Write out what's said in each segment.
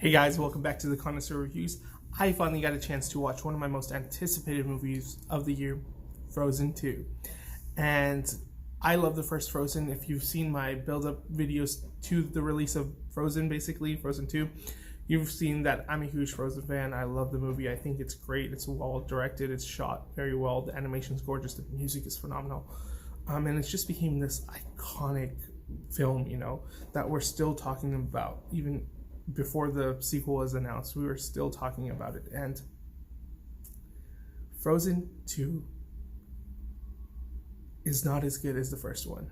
Hey guys, welcome back to the Connoisseur Reviews. I finally got a chance to watch one of my most anticipated movies of the year, Frozen 2. And I love the first Frozen. If you've seen my build-up videos to the release of Frozen, basically, Frozen 2, you've seen that I'm a huge Frozen fan. I love the movie. I think it's great. It's well directed. It's shot very well. The animation's gorgeous. The music is phenomenal. And it's just became this iconic film, that we're still talking about, even before the sequel was announced. We were still talking about it. And Frozen 2 is not as good as the first one,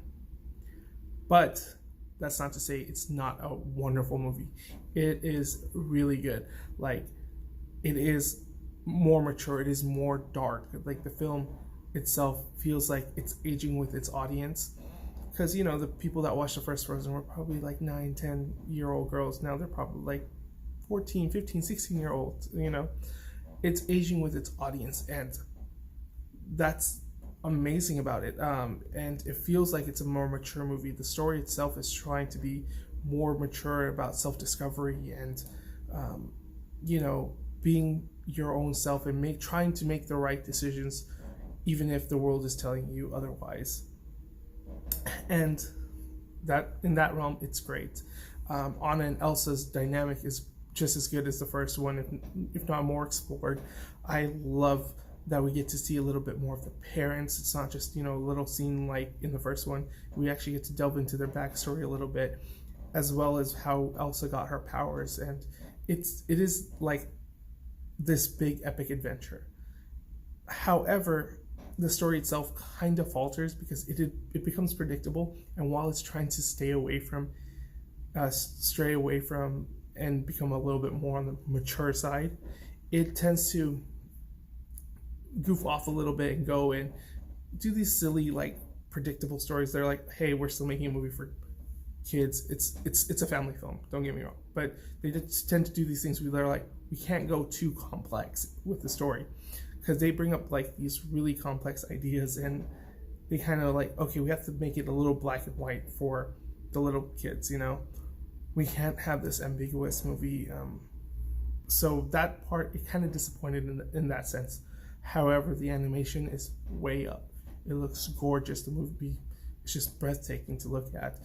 but that's not to say it's not a wonderful movie. It is really good. It is more mature. It is more dark. The film itself feels like it's aging with its audience, because the people that watched the first Frozen were probably 9, 10-year-old girls. Now they're probably 14, 15, 16-year-olds. It's aging with its audience, and that's amazing about it. And it feels like it's a more mature movie. The story itself is trying to be more mature about self-discovery and being your own self and trying to make the right decisions, even if the world is telling you otherwise. And that in that realm, it's great. Anna and Elsa's dynamic is just as good as the first one, if not more explored. I love that we get to see a little bit more of the parents. It's not just a little scene like in the first one. We actually get to delve into their backstory a little bit, as well as how Elsa got her powers. And it is like this big epic adventure. However, the story itself kind of falters because it becomes predictable, and while it's trying to stray away from and become a little bit more on the mature side, it tends to goof off a little bit and go and do these silly predictable stories. They're like, hey, we're still making a movie for kids. It's a family film, don't get me wrong, but they just tend to do these things where they're like, we can't go too complex with the story, because they bring up these really complex ideas, and they kind of okay, we have to make it a little black and white for the little kids. We can't have this ambiguous movie. So that part, it kind of disappointed in that sense. However, the animation is way up. It looks gorgeous. The movie is just breathtaking to look at.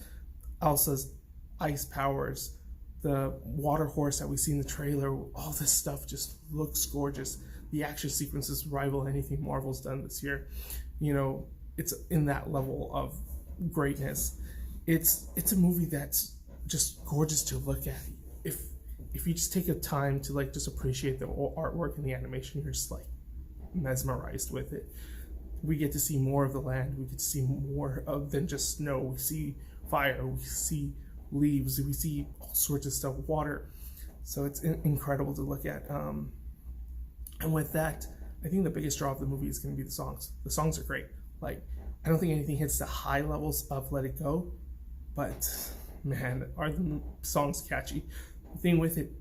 Elsa's ice powers, the water horse that we see in the trailer, all this stuff just looks gorgeous. The action sequences rival anything Marvel's done this year. It's in that level of greatness. It's a movie that's just gorgeous to look at. If you just take a time to just appreciate the artwork and the animation, you're just mesmerized with it. We get to see more of the land. We get to see more than just snow. We see fire. We see leaves. We see all sorts of stuff, water. So it's incredible to look at. And with that, I think the biggest draw of the movie is going to be the songs. The songs are great. I don't think anything hits the high levels of Let It Go, but man, are the songs catchy. The thing with it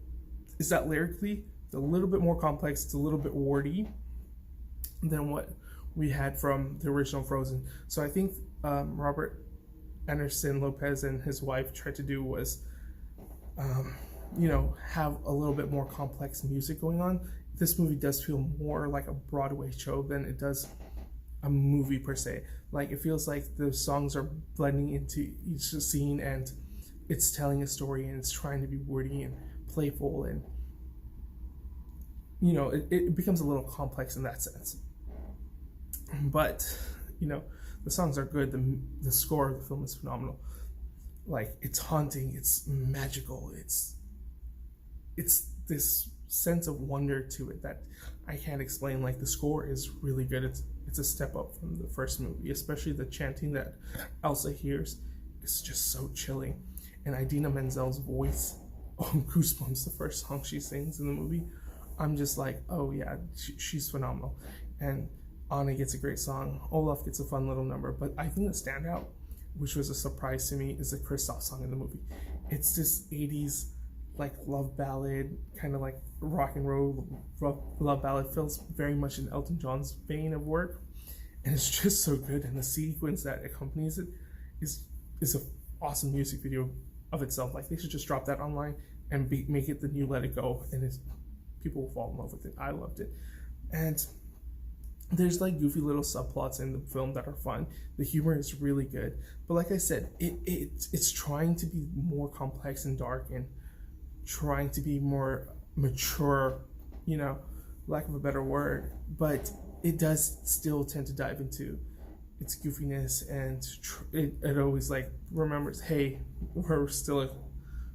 is that lyrically, it's a little bit more complex. It's a little bit wordy than what we had from the original Frozen. So I think Robert Anderson Lopez and his wife tried to do was, have a little bit more complex music going on. This movie does feel more like a Broadway show than it does a movie per se. It feels like the songs are blending into each scene, and it's telling a story, and it's trying to be wordy and playful, and it becomes a little complex in that sense. But the songs are good. The score of the film is phenomenal. It's haunting. It's magical. It's this sense of wonder to it that I can't explain. The score is really good. It's a step up from the first movie, especially the chanting that Elsa hears is just so chilling. And Idina Menzel's voice, goosebumps, the first song she sings in the movie. I'm just oh yeah, she's phenomenal. And Anna gets a great song. Olaf gets a fun little number. But I think the standout, which was a surprise to me, is the Kristoff song in the movie. It's this 80s love ballad, kind of rock and roll love ballad. Feels very much in Elton John's vein of work, and it's just so good. And the sequence that accompanies it is an awesome music video of itself. They should just drop that online and make it the new Let It Go, and people will fall in love with it. I loved it. And there's like goofy little subplots in the film that are fun. The humor is really good, but like I said, it's trying to be more complex and dark, and trying to be more mature, lack of a better word, but it does still tend to dive into its goofiness, and it always like remembers, hey, we're still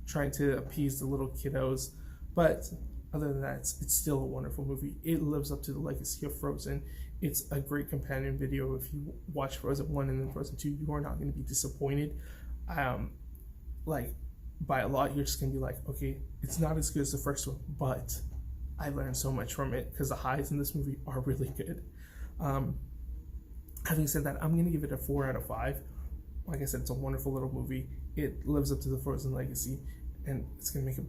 trying to appease the little kiddos. But other than that, it's still a wonderful movie. It lives up to the legacy of Frozen. It's a great companion video. If you watch Frozen 1 and then Frozen 2, you are not going to be disappointed. Like, by a lot, you're just going to be like, okay, it's not as good as the first one, but I learned so much from it, because the highs in this movie are really good. Having said that, I'm going to give it a 4 out of 5. Like I said, it's a wonderful little movie. It lives up to the Frozen legacy, and it's going to make a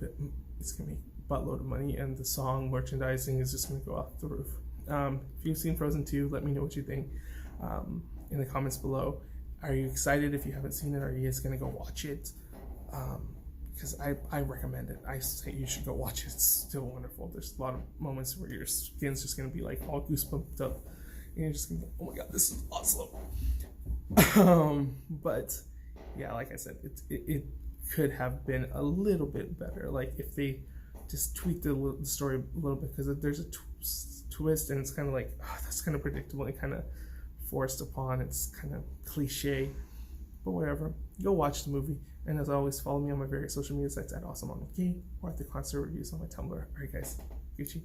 buttload of money, and the song merchandising is just going to go off the roof. If you've seen Frozen 2, let me know what you think in the comments below. Are you excited? If you haven't seen it, are you just going to go watch it? Because I recommend it. I say you should go watch it. It's still wonderful. There's a lot of moments where your skin's just going to be like all goosebumped up, and you're just going to go, oh my god, this is awesome. But yeah, like I said, it could have been a little bit better. Like if they just tweaked the story a little bit, because there's a twist, and it's kind of like, that's kind of predictable and kind of forced upon. It's kind of cliche, but whatever. Go watch the movie, and as always, follow me on my various social media sites at AwesomeOnMcGee or at TheConnoisseur Reviews on my Tumblr. Alright guys, Gucci.